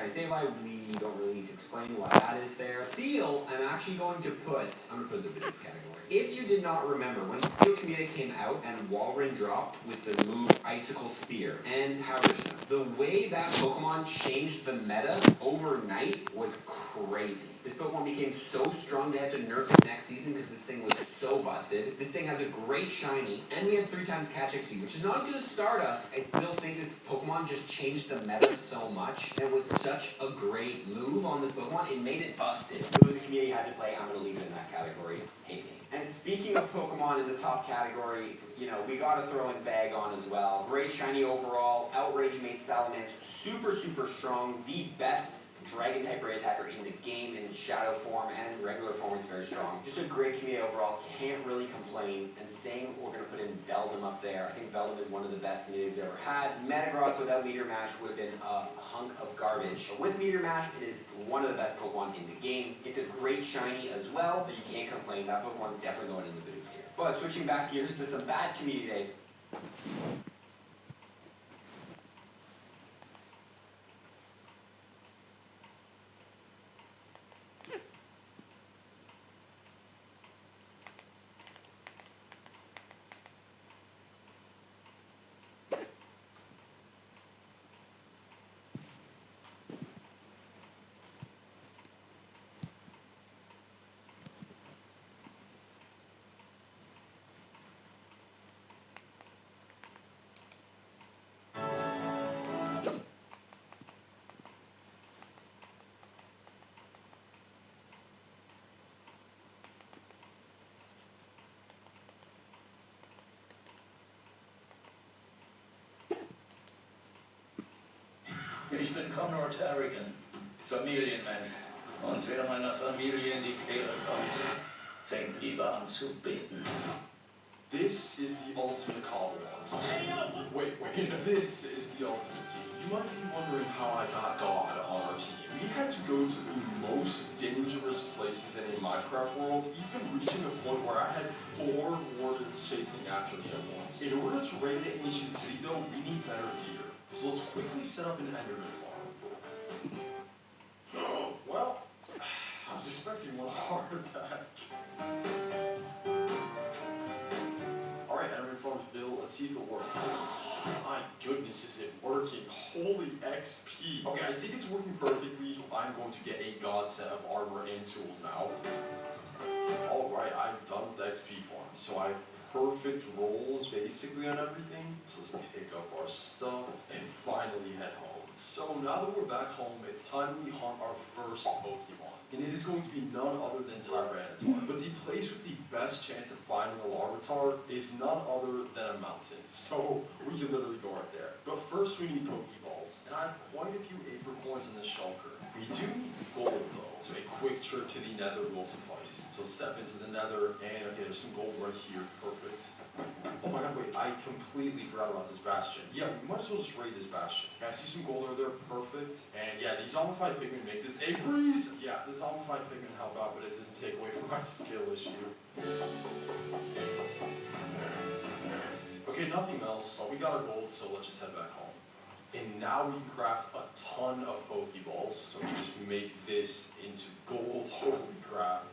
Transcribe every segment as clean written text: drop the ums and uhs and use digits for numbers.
I say why we don't really need to explain why that is there. Seal, I'm actually going to put in the Bidoof category. If you did not remember, when Seal Community came out and Walrein dropped with the move Icicle Spear and Haberstone, the way that Pokemon changed the meta overnight was crazy. This Pokemon became so strong they had to nerf it next season because this thing was so busted. This thing has a great shiny, and we had 3 times catch XP, which is not as good as Stardust. I still think this Pokemon just changed the meta so much, and it was such a great move on this Pokemon, it made it busted. If it was a community had to play, I'm going to leave it in that category. Hate me. And speaking of Pokemon in the top category, we got to throw in Bagon as well. Great shiny overall. Outrage made Salamence super, super strong. The best Dragon-type Ray attacker in the game in Shadow form and regular form. It's very strong. Just a great community overall. Can't really complain. And saying we're going to put in Beldum up there. I think Beldum is one of the best communities we've ever had. Metagross without Meteor Mash would have been a hunk of garbage. But with Meteor Mash, it is one of the best Pokemon in the game. It's a great shiny as well, but you can't complain. That Pokemon is definitely going in the Bidoof tier. But switching back gears to some bad community day. Ich bin Connor Terrigan, Familienmensch. Und wer meiner Familie in die Quere kommt, fängt lieber an zu beten. This is the ultimate Cobblemons. Wait, this is the ultimate team. You might be wondering how I got God on our team. We had to go to the most dangerous places in a Minecraft world, even reaching a point where I had 4 wardens chasing after me at once. In order to raid the ancient city though, we need better gear. So let's quickly set up an Enderman farm. Well, I was expecting one heart attack. Alright, Enderman farm's built. Let's see if it works. My goodness, is it working? Holy XP. Okay, I think it's working perfectly. I'm going to get a god set of armor and tools now. Alright, I'm done with the XP farm. So I have perfect rolls basically on everything. So let's pick up our stuff and finally head home. So now that we're back home, it's time we hunt our first Pokemon. And it is going to be none other than Tyranitar. But the place with the best chance of finding a Larvitar is none other than a mountain. So we can literally go right there. But first we need Pokeballs. And I have quite a few apricorns in this shulker. We do need gold though. So a quick trip to the nether will suffice. So step into the nether and okay, there's some gold right here. Perfect. Oh my god, wait, I completely forgot about this bastion. Yeah, we might as well just raid this bastion. Okay, I see some gold over there, perfect. And yeah, these zombified pigmen make this a breeze! Yeah, the zombified pigmen help out, but it doesn't take away from my skill issue. Okay, nothing else. So we got our gold, so let's just head back home. And now we can craft a ton of Pokeballs. So we just make this into gold. Holy crap.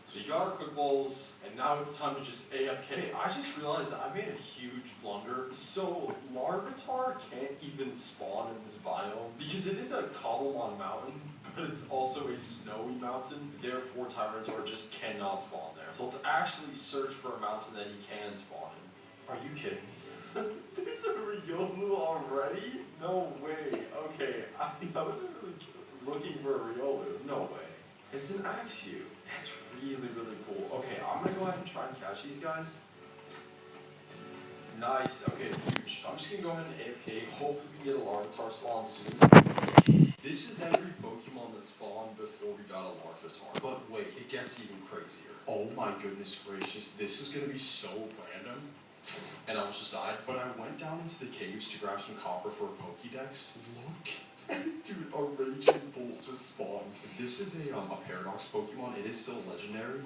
So you got our quick balls, and now it's time to just AFK. I just realized that I made a huge blunder. So Larvitar can't even spawn in this biome because it is a Cobblemon mountain, but it's also a snowy mountain. Therefore, Tyranitar just cannot spawn there. So let's actually search for a mountain that he can spawn in. Are you kidding me? There's a Riolu already? No way. Okay, I wasn't really looking for a Riolu. No way. It's an Axew. That's really, really cool. Okay, I'm gonna go ahead and try and catch these guys. Nice. Okay, huge. I'm just gonna go ahead and AFK. Hopefully we get a Larvitar spawn soon. This is every Pokemon that spawned before we got a Larvitar. But wait, it gets even crazier. Oh my goodness gracious, this is gonna be so random. And I almost just died. But I went down into the caves to grab some copper for a Pokédex. Look. Dude, a Raging Bolt just spawned. This is a Paradox Pokemon. It is still legendary.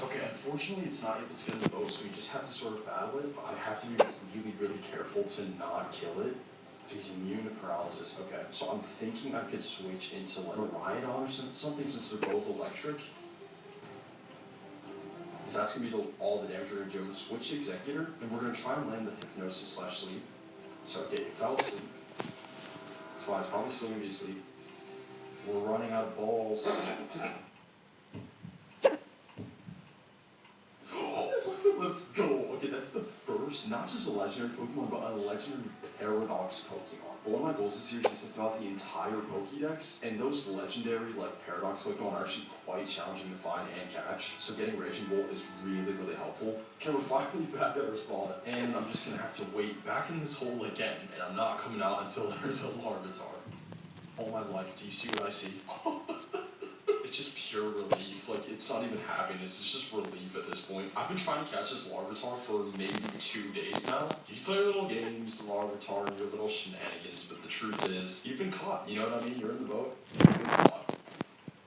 Okay, unfortunately it's not able to get in the boat, so we just have to sort of battle it. But I have to be really, really careful to not kill it. He's immune to paralysis. Okay, so I'm thinking I could switch into like Miraidon or something since they're both electric. If that's gonna be all the damage we're gonna do, I'm gonna switch to Executor, and we're gonna try and land the Hypnosis/Sleep. So, okay, he fell asleep. It's fine, it's probably still gonna be asleep. We're running out of balls. Let's go. Okay, that's the first, not just a legendary Pokemon, but a legendary Paradox Pokemon. But one of my goals this year is to fill out the entire Pokédex, and those legendary, like, Paradox Pokemon are actually quite challenging to find and catch, so getting Raging Bolt is really, really helpful. Okay, we're finally back at our spawn, and I'm just gonna have to wait back in this hole again, and I'm not coming out until there's a Larvitar. All my life, do you see what I see? It's just pure relief. Like, it's not even happiness, it's just relief at this point. I've been trying to catch this Larvitar for maybe 2 days now. You play little games, the Larvitar, and your little shenanigans, but the truth is, you've been caught. You know what I mean? You're in the boat. You've been caught.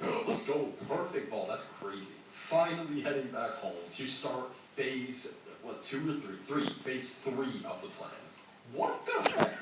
Let's go. Perfect ball. That's crazy. Finally heading back home to start phase, what, 2 or 3? 3. Phase 3 of the plan. What the heck?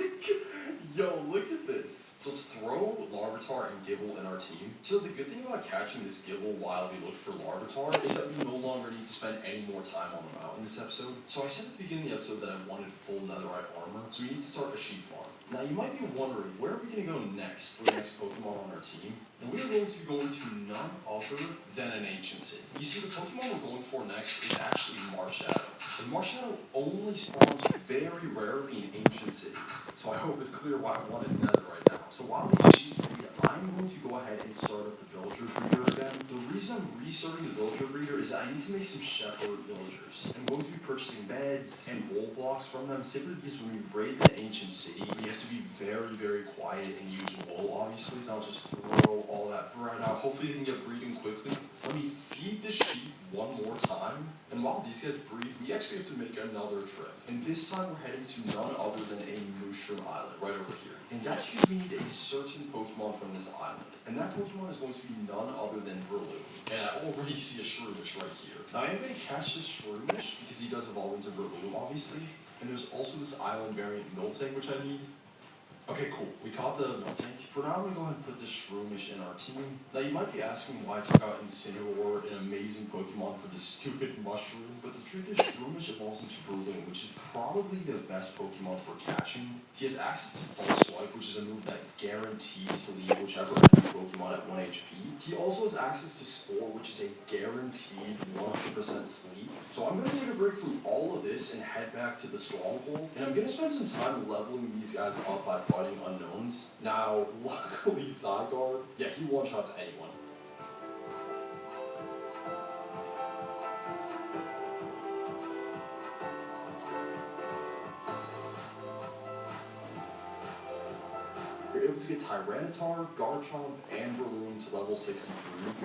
Yo, look at this. So let's throw Larvitar and Gible in our team. So the good thing about catching this Gible while we look for Larvitar is that we no longer need to spend any more time on the mountain in this episode. So I said at the beginning of the episode that I wanted full netherite armor, so we need to start a sheep farm. Now you might be wondering, where are we going to go next for the next Pokemon on our team? And we are going to be going to none other than an ancient city. You see, the Pokemon we're going for next is actually Marshadow. And Marshadow only spawns very rarely in ancient cities. So I hope it's clear why I wanted netherite now. So while we sheep breed, I'm going to go ahead and start up the villager breeder again. The reason I'm restarting the villager breeder is that I need to make some shepherd villagers. I'm going to be purchasing beds and wool blocks from them simply because when we raid the ancient city, we have to be very, very quiet and use wool, obviously. So I'll just throw all that bread out. Hopefully they can get breeding quickly. Let me feed the sheep one more time. And while these guys breed, we actually have to make another trip. And this time we're heading to none other than a mushroom island right over here. And that's because we need a certain Pokemon from this island. And that Pokemon is going to be none other than Breloom. And I already see a Shroomish right here. Now I am going to catch this Shroomish because he does evolve into Breloom, obviously. And there's also this island variant Miltank, which I need. Okay, cool. We caught the Miltank. For now, I'm going to go ahead and put this Shroomish in our team. Now, you might be asking why I took out Incineroar, an amazing Pokemon, for this stupid mushroom. But the truth is, Shroomish evolves into Breloom, which is probably the best Pokemon for catching. He has access to False Swipe, which is a move that guarantees to leave whichever enemy Pokemon at 1 HP. He also has access to Spore, which is a guaranteed 100% sleep. So I'm going to take a break from all of this and head back to the Stronghold. And I'm going to spend some time leveling these guys up by fighting unknowns. Now, luckily Zygarde, yeah, he one-shots anyone. We're able to get Tyranitar, Garchomp, and Breloom to level 63.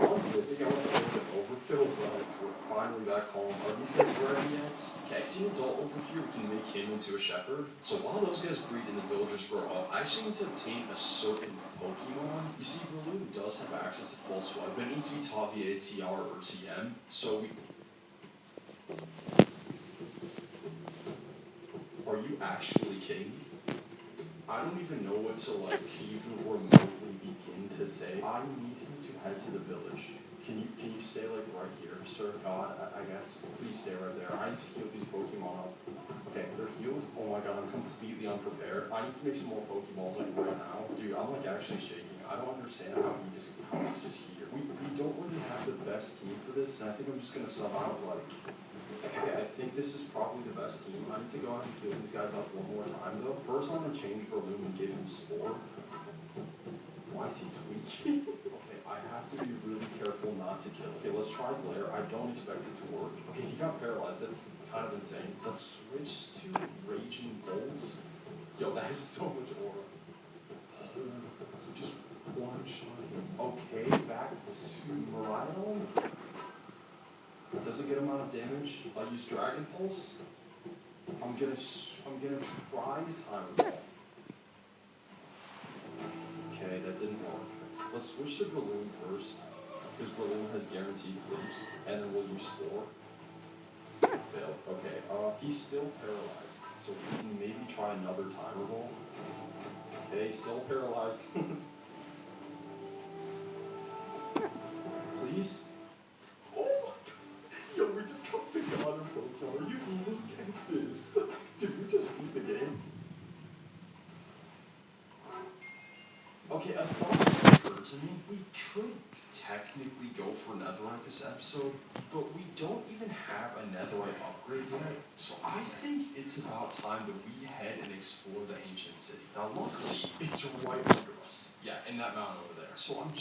Honestly, I think I went a little bit overkill, but we're finally back home. Are these guys ready yet? Okay, I see an adult over here. We can make him into a shepherd. So while those guys breed and the villagers grow up, I actually need to obtain a certain Pokemon. You see, Breloom does have access to False Swipe, but it needs to be taught via TR or TM. So we... Are you actually kidding me? I don't even know what to, like, even remotely begin to say. I need him to head to the village. Can you stay, like, right here, sir? God, I guess. Please stay right there. I need to heal these Pokemon up. Okay, they're healed. Oh my god, I'm completely unprepared. I need to make some more Pokeballs, like, right now. Dude, I'm, like, actually shaking. I don't understand how he's just here. We don't really have the best team for this, and I think I'm just gonna sub out, like... Okay, I think this is probably the best team. I need to go out and heal these guys up one more time, though. First, I'm gonna change Breloom and give him Spore. Why is he tweaking? Okay, I have to be really careful not to kill. Okay, let's try Glare. I don't expect it to work. Okay, he got paralyzed. That's kind of insane. Let's switch to Raging Bolts. Yo, that is so much aura. Oh, just one shot. Okay, back to Miraidon. Doesn't get amount of damage. I'll use Dragon Pulse. I'm gonna try Time Ball. Okay, that didn't work. Let's switch to Breloom first, because Breloom has guaranteed sleeps, and then we'll use Spore. Failed. Okay, he's still paralyzed, so we can maybe try another Timer Ball. Okay, still paralyzed. Please? Oh my god! Yo, we just got the God of Folklore. You look at this. Did we just beat the game? Okay, a thought just occurred to me. We could technically go for Netherite this episode, but we don't even have a Netherite upgrade yet. So I think it's about time that we head and explore the ancient city. Now luckily, it's right under us. Yeah, in that mountain over there. So I'm